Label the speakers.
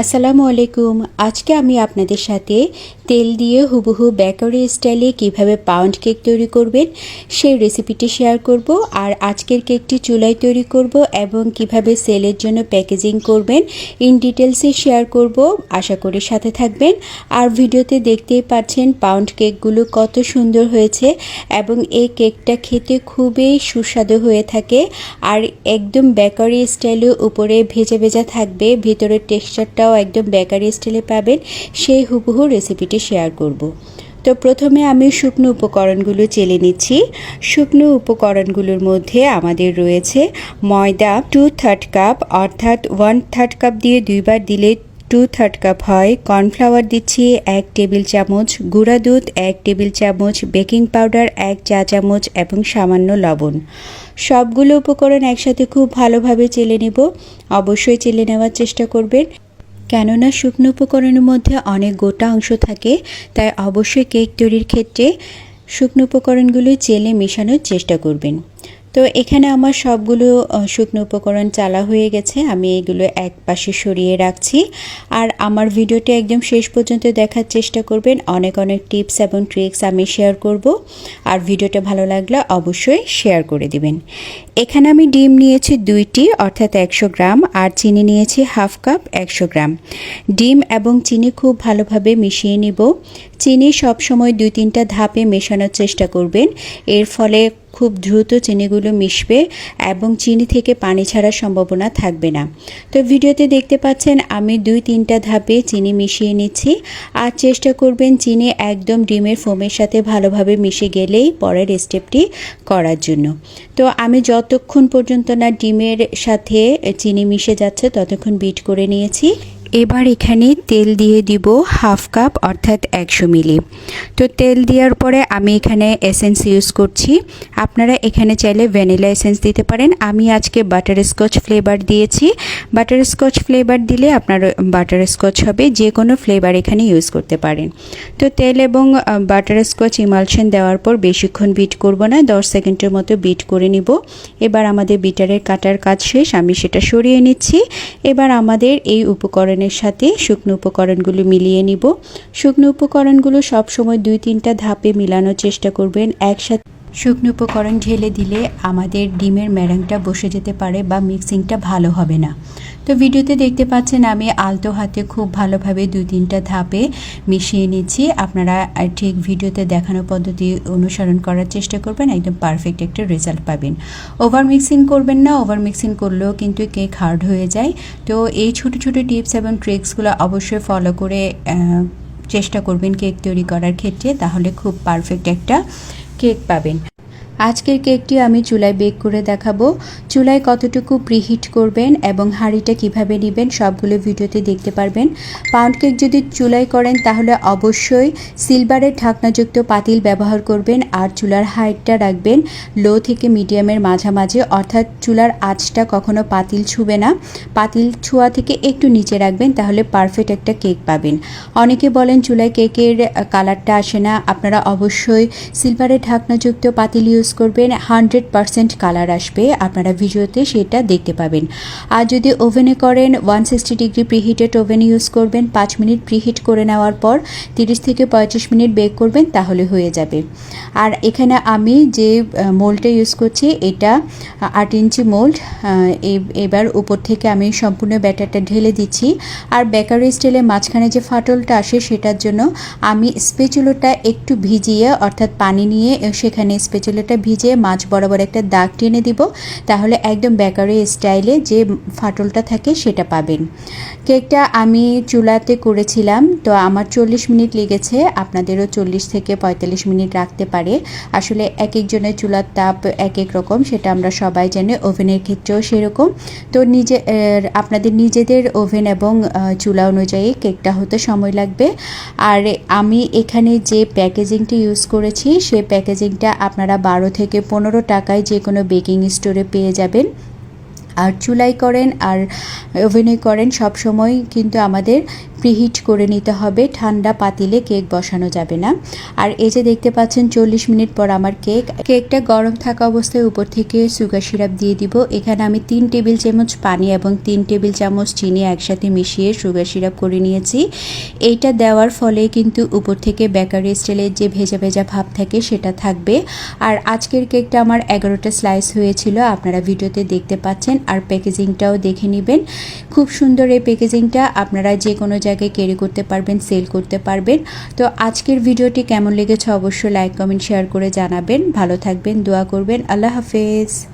Speaker 1: আসসালামু আলাইকুম। আজকে আমি আপনাদের সাথে তেল দিয়ে হুবহু বেকারি স্টাইলে কিভাবে পাউন্ড কেক তৈরি করবেন সেই রেসিপিটি শেয়ার করব। আর আজকের কেকটি চুলায় তৈরি করব এবং কিভাবে সেলের জন্য প্যাকেজিং করবেন ইন ডিটেলসে শেয়ার করব। আশা করি সাথে থাকবেন। আর ভিডিওতে দেখতেই পাচ্ছেন পাউন্ড কেকগুলো কত সুন্দর হয়েছে এবং এই কেকটা খেতে খুবই সুস্বাদু হয়ে থাকে। আর একদম বেকারি স্টাইলে উপরে ভেজা ভেজা থাকবে, ভিতরের টেক্সচারটাও একদম বেকারি স্টাইলে পাবেন। সেই হুবহু রেসিপিটি শেয়ার করব। তো প্রথমে আমি শুকনো উপকরণগুলো চেলে নিচ্ছি। শুকনো উপকরণগুলোর মধ্যে আমাদের রয়েছে ময়দা 2/3 কাপ, অর্থাৎ 1/3 কাপ দিয়ে দুইবার দিলে 2/3 কাপ হয়। কর্নফ্লাওয়ার দিচ্ছি 1 টেবিল চামচ, গুঁড়া দুধ 1 টেবিল চামচ, বেকিং পাউডার 1 চা চামচ এবং সামান্য লবণ। সবগুলো উপকরণ একসাথে খুব ভালোভাবে চেলে নেব। অবশ্যই চেলে নেওয়ার চেষ্টা করবেন, কেননা শুকনো উপকরণের মধ্যে অনেক গোটা অংশ থাকে, তাই অবশ্যই কেক তৈরির ক্ষেত্রে শুকনো উপকরণগুলো চেলে মেশানোর চেষ্টা করবেন। তো এখানে আমার সবগুলো শুকনো উপকরণ চালা হয়ে গেছে, আমি এগুলো এক পাশে সরিয়ে রাখছি। আর আমার ভিডিওটি একদম শেষ পর্যন্ত দেখার চেষ্টা করবেন, অনেক অনেক টিপস এবং ট্রিক্স আমি শেয়ার করব। আর ভিডিওটা ভালো লাগলে অবশ্যই শেয়ার করে দিবেন। এখানে আমি ডিম নিয়েছি 2টি, অর্থাৎ 100 গ্রাম, আর চিনি নিয়েছি হাফ কাপ 100 গ্রাম। ডিম এবং চিনি খুব ভালোভাবে মিশিয়ে নিব। চিনি সবসময় 2-3টা ধাপে মেশানোর চেষ্টা করবেন, এর ফলে খুব দ্রুত চিনিগুলো মিশবে এবং চিনি থেকে পানি ছাড়ার সম্ভাবনা থাকবে না। তো ভিডিওতে দেখতে পাচ্ছেন আমি 2-3টা ধাপে চিনি মিশিয়ে নিচ্ছি। আর চেষ্টা করবেন চিনি একদম ডিমের ফোমের সাথে ভালোভাবে মিশে গেলেই পরের স্টেপটি করার জন্য। তো আমি যতক্ষণ পর্যন্ত না ডিমের সাথে চিনি মিশে যাচ্ছে ততক্ষণ বিট করে নিয়েছি। এবার এখানে তেল দিয়ে দিব হাফ কাপ, অর্থাৎ 100 মিলি। তো তেল দেওয়ার পরে আমি এখানে এসেন্স ইউজ করছি। আপনারা এখানে চাইলে ভ্যানিলা এসেন্স দিতে পারেন। আমি আজকে বাটারস্কচ ফ্লেভার দিয়েছি। বাটারস্কচ ফ্লেভার দিলে আপনার বাটারস্কচ হবে, যে কোনো ফ্লেভার এখানে ইউজ করতে পারেন। তো তেল এবং বাটারস্কচ ইমালশন দেওয়ার পর বেশিক্ষণ বিট করব না, 10 সেকেন্ডের মতো বিট করে নিব। এবার আমাদের বিটারের কাটার কাজ শেষ, আমি সেটা সরিয়ে নিচ্ছি। এবার আমাদের এই উপকরণের সাথে শুকনো উপকরণগুলো মিলিয়ে নিব। শুকনো উপকরণগুলো সবসময় 2-3টা ধাপে মিলানোর চেষ্টা করবেন। একসাথে শুকনো উপকরণ ঢেলে দিলে আমাদের ডিমের ম্যারাংটা বসে যেতে পারে বা মিক্সিংটা ভালো হবে না। তো ভিডিওতে দেখতে পাচ্ছেন আমি আলতো হাতে খুব ভালোভাবে 2-3টা ধাপে মিশিয়ে নিচ্ছি। আপনারা ঠিক ভিডিওতে দেখানো পদ্ধতি অনুসরণ করার চেষ্টা করবেন, একদম পারফেক্ট একটা রেজাল্ট পাবেন। ওভার মিক্সিং করবেন না, ওভার মিক্সিং করলেও কিন্তু কেক হার্ড হয়ে যায়। তো এই ছোটো ছোটো টিপস এবং ট্রিক্সগুলো অবশ্যই ফলো করে চেষ্টা করবেন কেক তৈরি করার ক্ষেত্রে, তাহলে খুব পারফেক্ট একটা কেক পাবেন। আজকের কেকটি আমি চুলায় বেক করে দেখাবো। চুলায় কতটুকু প্রিহিট করবেন এবং হাঁড়িটা কিভাবে নেবেন সবগুলো ভিডিওতে দেখতে পারবেন। পাউন্ড কেক যদি চুলায় করেন তাহলে অবশ্যই সিলভারের ঢাকনাযুক্ত পাতিল ব্যবহার করবেন। আর চুলার হাইটটা রাখবেন লো থেকে মিডিয়ামের মাঝামাঝি, অর্থাৎ চুলার আঁচটা কখনো পাতিল ছুবে না, পাতিল ছোঁয়া থেকে একটু নিচে রাখবেন, তাহলে পারফেক্ট একটা কেক পাবেন। অনেকে বলেন চুলায় কেকের কালারটা আসে না, আপনারা অবশ্যই সিলভারের ঢাকনাযুক্ত পাতিল ইউজ করবেন, 100% কালার আসবে, আপনারা ভিডিওতে সেটা দেখতে পাবেন। আর যদি ওভেনে করেন 160 ডিগ্রি প্রিহিটেড ওভেন ইউজ করবেন। 5 মিনিট প্রিহিট করে নেওয়ার পর 30 থেকে 35 মিনিট বেক করবেন, তাহলে হয়ে যাবে। আর এখানে আমি যে মোল্ডটা ইউজ করছি এটা 8 ইঞ্চি মোল্ড। এবার উপর থেকে আমি সম্পূর্ণ ব্যাটারটা ঢেলে দিচ্ছি। আর বেকারি স্টাইলে মাঝখানে যে ফাটলটা আসে সেটার জন্য আমি স্প্যাচুলাটা একটু ভিজিয়ে, অর্থাৎ পানি নিয়ে সেখানে স্প্যাচুলাটা ভিজিয়ে মাছ বরাবর একটা দাগ টেনে দিব, তাহলে একদম বেকারি স্টাইলে যে ফাটলটা থাকে সেটা পাবেন। কেকটা আমি চুলাতে করেছিলাম, তো আমার 40 মিনিট লেগেছে, আপনাদেরও 40 থেকে 45 মিনিট রাখতে পারে। আসলে এক একজনের চুলার তাপ এক এক রকম, সেটা আমরা সবাই জানি, ওভেনের ক্ষেত্রেও সেরকম। তো আপনাদের নিজেদের ওভেন এবং চুলা অনুযায়ী কেকটা হতে সময় লাগবে। আর আমি এখানে যে প্যাকেজিংটা ইউজ করেছি সেই প্যাকেজিংটা আপনারা 12 থেকে 15 টাকায় যে কোনো বেকিং স্টোরে পেয়ে যাবেন। আর চুলাই করেন আর ওভেনে করেন, সব সময় কিন্তু আমাদের প্রিহিট করে নিতে হবে, ঠান্ডা পাতিলে কেক বসানো যাবে না। আর এই যে দেখতে পাচ্ছেন 40 মিনিট পর আমার কেকটা গরম থাকা অবস্থায় উপর থেকে সুগার সিরাপ দিয়ে দিব। এখানে আমি 3 টেবিল চামচ পানি এবং 3 টেবিল চামচ চিনি একসাথে মিশিয়ে সুগার সিরাপ করে নিয়েছি। এইটা দেওয়ার ফলে কিন্তু উপর থেকে বেকারি স্টাইলের যে ভেজা ভেজা ভাব থাকে সেটা থাকবে। আর আজকের কেকটা আমার 11টা স্লাইস হয়েছিল, আপনারা ভিডিওতে দেখতে পাচ্ছেন। আর প্যাকেজিংটাও দেখে নেবেন, খুব সুন্দর এই প্যাকেজিংটা, আপনারা যে কোনো জায়গায় ক্যারি করতে পারবেন, সেল করতে পারবেন। তো আজকের ভিডিওটি কেমন লেগেছে অবশ্যই লাইক কমেন্ট শেয়ার করে জানাবেন। ভালো থাকবেন, দোয়া করবেন। আল্লাহ হাফেজ।